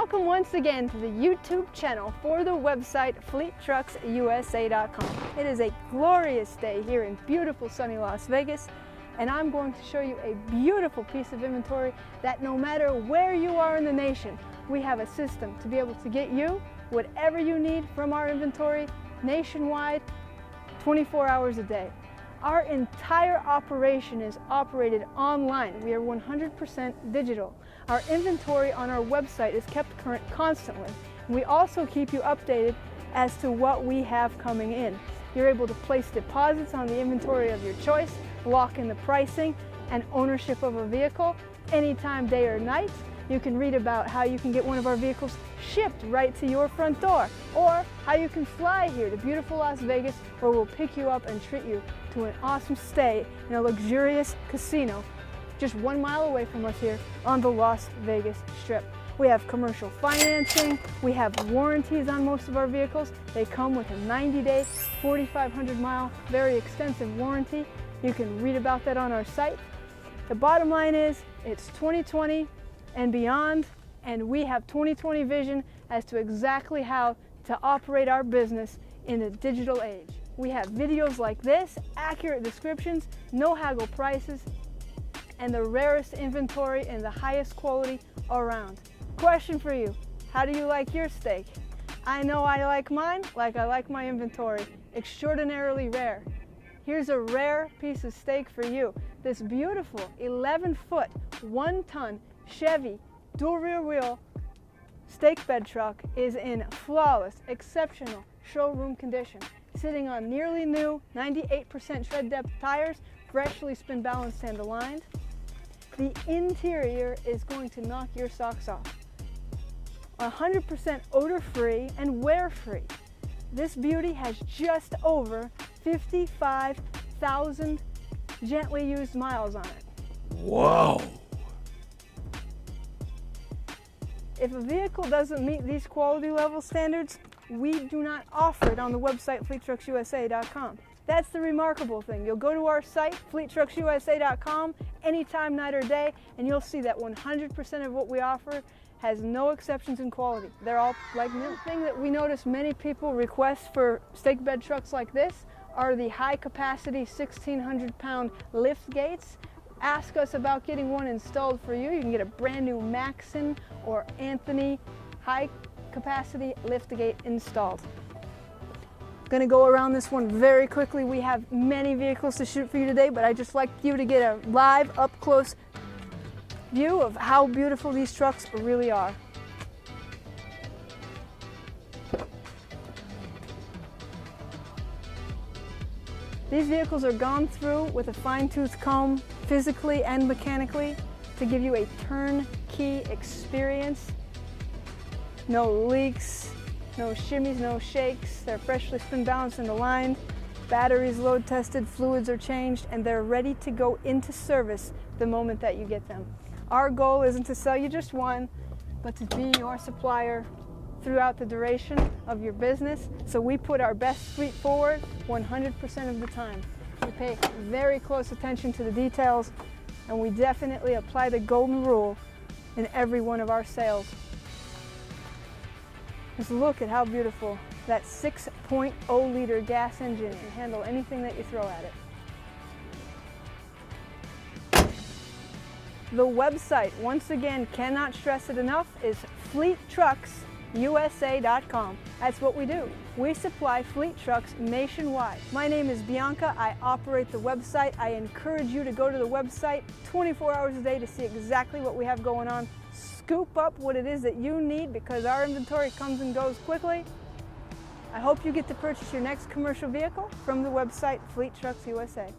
Welcome once again to the YouTube channel for the website FleetTrucksUSA.com. It is a glorious day here in beautiful sunny Las Vegas, and I'm going to show you a beautiful piece of inventory that no matter where you are in the nation, we have a system to be able to get you whatever you need from our inventory nationwide, 24 hours a day. Our entire operation is operated online. We are 100% digital. Our inventory on our website is kept current constantly. We also keep you updated as to what we have coming in. You're able to place deposits on the inventory of your choice, lock in the pricing and ownership of a vehicle anytime, day or night. You can read about how you can get one of our vehicles shipped right to your front door, or how you can fly here to beautiful Las Vegas, where we'll pick you up and treat you to an awesome stay in a luxurious casino just 1 mile away from us here on the Las Vegas Strip. We have commercial financing, we have warranties on most of our vehicles. They come with a 90-day, 4,500-mile, very extensive warranty. You can read about that on our site. The bottom line is, it's 2020 and beyond, and we have 2020 vision as to exactly how to operate our business in the digital age. We have videos like this, accurate descriptions, no haggle prices, and the rarest inventory and the highest quality around. Question for you, how do you like your steak? I know I like mine like I like my inventory, extraordinarily rare. Here's a rare piece of steak for you. This beautiful 11-foot, 1-ton Chevy dual rear wheel stake bed truck is in flawless, exceptional showroom condition, sitting on nearly new 98% tread depth tires, freshly spin balanced and aligned. The interior is going to knock your socks off. 100% odor free and wear free. This beauty has just over 55,000 gently used miles on it. Whoa! If a vehicle doesn't meet these quality level standards, we do not offer it on the website FleetTrucksUSA.com. That's the remarkable thing. You'll go to our site, FleetTrucksUSA.com, anytime, night or day, and you'll see that 100% of what we offer has no exceptions in quality. They're all like new. The thing that we notice many people request for stake bed trucks like this are the high capacity 1,600-pound lift gates. Ask us about getting one installed for you. You can get a brand new Maxon or Anthony high capacity lift gate installed. Going to go around this one very quickly. We have many vehicles to shoot for you today, but I'd just like you to get a live, up-close view of how beautiful these trucks really are. These vehicles are gone through with a fine-tooth comb, physically and mechanically, to give you a turnkey experience. No leaks, no shimmies, no shakes. They're freshly spin balanced and aligned. Batteries load tested, fluids are changed, and they're ready to go into service the moment that you get them. Our goal isn't to sell you just one, but to be your supplier throughout the duration of your business. So we put our best feet forward 100% of the time. We pay very close attention to the details, and we definitely apply the golden rule in every one of our sales. Just look at how beautiful that 6.0 liter gas engine can handle anything that you throw at it. The website, once again, cannot stress it enough, is FleetTrucksUSA.com. That's what we do. We supply fleet trucks nationwide. My name is Bianca. I operate the website. I encourage you to go to the website 24 hours a day to see exactly what we have going on. Scoop up what it is that you need, because our inventory comes and goes quickly. I hope you get to purchase your next commercial vehicle from the website FleetTrucksUSA.